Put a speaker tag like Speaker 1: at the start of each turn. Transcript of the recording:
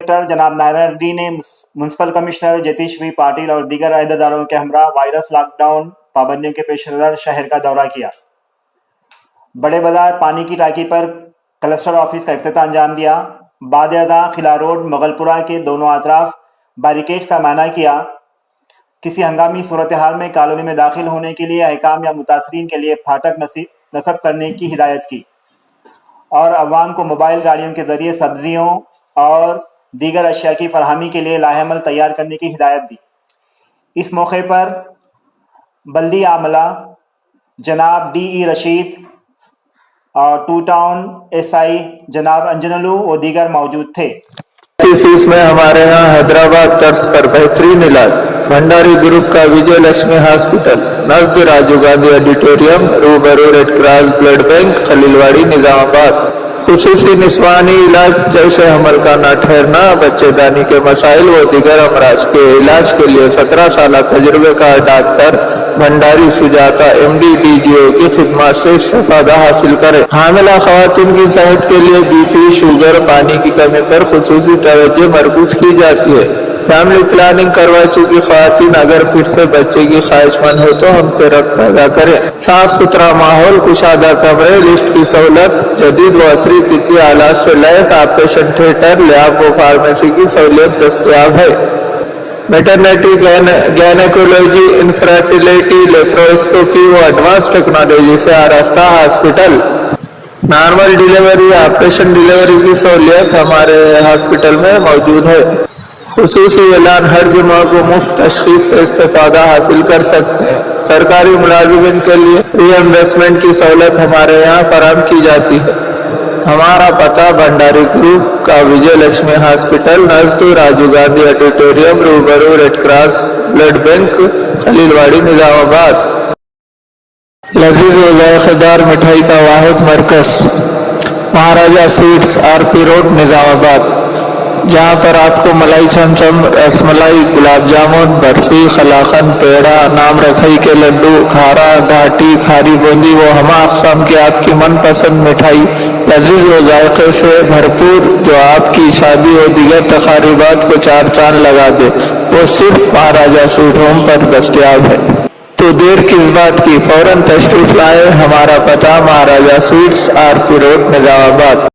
Speaker 1: Collector جناب Naira ready نے municipal commissioner جتیش Patil اور دیگر عہدیداروں کے ہمراہ وائرس لاک ڈاؤن پابندیوں کے پیش نظر شہر کا دورہ کیا۔ بڑے بازار پانی کی ٹانکی پر کلسٹر آفس کا افتتاح انجام دیا۔ بعد ازاں خلا روڈ مغل پورہ کے دونوں اطراف بیریکیڈز کا معائنہ کیا۔ کسی ہنگامی صورتحال میں کالونی میں داخل ہونے کے لیے حکام یا متاثرین کے لیے پھاٹک نصب کرنے کی ہدایت کی اور عوام کو موبائل گاڑیوں کے ذریعے سبزیوں اور دیگر اشیاء کی فراہمی کے لیے لاہ عمل تیار کرنے کی ہدایت دی۔ اس موقع پر بلدی عاملہ جناب ڈی ای رشید اور ٹو ٹاؤن ایس آئی جناب انجنلو و دیگر موجود تھے۔
Speaker 2: فیس میں ہمارے ہاں حیدرآباد طرز پر بہترین علاج بھنڈاری گروپ کا وجے لکشمی ہاسپٹل نزد راجیو گاندھی آڈیٹوریم روبرو ریڈ کراس بلڈ بینک خلیل واڑی نظام آباد۔ خصوصی نسوانی علاج جیسے حمل کا نہ ٹھہرنا، بچے دانی کے مسائل و دیگر امراض کے علاج کے لیے 17 سالہ تجربے کار doctor Bhandari Sujata M D D G O کی خدمات سے استفادہ حاصل کرے۔ حاملہ خواتین کی صحت کے لیے بی پی، شوگر، پانی کی کمی پر خصوصی توجہ مرکوز کی جاتی ہے۔ فیملی پلاننگ کروا چکی خواتین اگر پھر سے بچے کی خواہش مند ہو تو ہم سے ربط پیدا کریں۔ صاف ستھرا ماحول، کشادہ کمرے، لفٹ کی سہولت، جدید و عصری طبی آلات سے لیس آپریشن تھیٹر، لیاب و فارمیسی کی سہولت دستیاب ہے۔ میٹرنیٹی، گینیکولوجی، انفرٹیلیٹی، لیپروسکوپی و ایڈوانس ٹیکنالوجی سے آراستہ hospital. Normal delivery, operation delivery کی سہولیت ہمارے ہاسپٹل میں موجود ہے۔ خصوصی اعلان، ہر جمعہ کو مفت تشخیص سے استفادہ حاصل کر سکتے ہیں۔ سرکاری ملازمین کے لیے ری ایمبرسمنٹ کی سہولت ہمارے یہاں فراہم کی جاتی ہے۔ ہمارا پتہ بھنڈاری گروپ کا وجے لکشمی ہاسپٹل نزد راجیو گاندھی آڈیٹوریم روبرو ریڈ کراس بلڈ بینک خلیل واڑی نظام آباد۔ لذیذ و ذائقہ دار مٹھائی کا واحد مرکز مہاراجہ سویٹس آر پی روڈ نظام آباد، جہاں پر آپ کو ملائی چمچم، رس ملائی، گلاب جامن، برفی، قلاقند، پیڑا، نام رکھائی کے لڈو، کھارا، گھاٹی، کھاری بوندی و ہما اقسام کی آپ کی من پسند مٹھائی لذیذ و ذائقے سے بھرپور جو آپ کی شادی و دیگر تقریبات کو چار چاند لگا دے، وہ صرف مہاراجہ سویٹ ہوم پر دستیاب ہے۔ تو دیر کس بات کی، فوراً تشریف لائے۔ ہمارا پتہ مہاراجہ سویٹس آر پی روڈ نظام آباد۔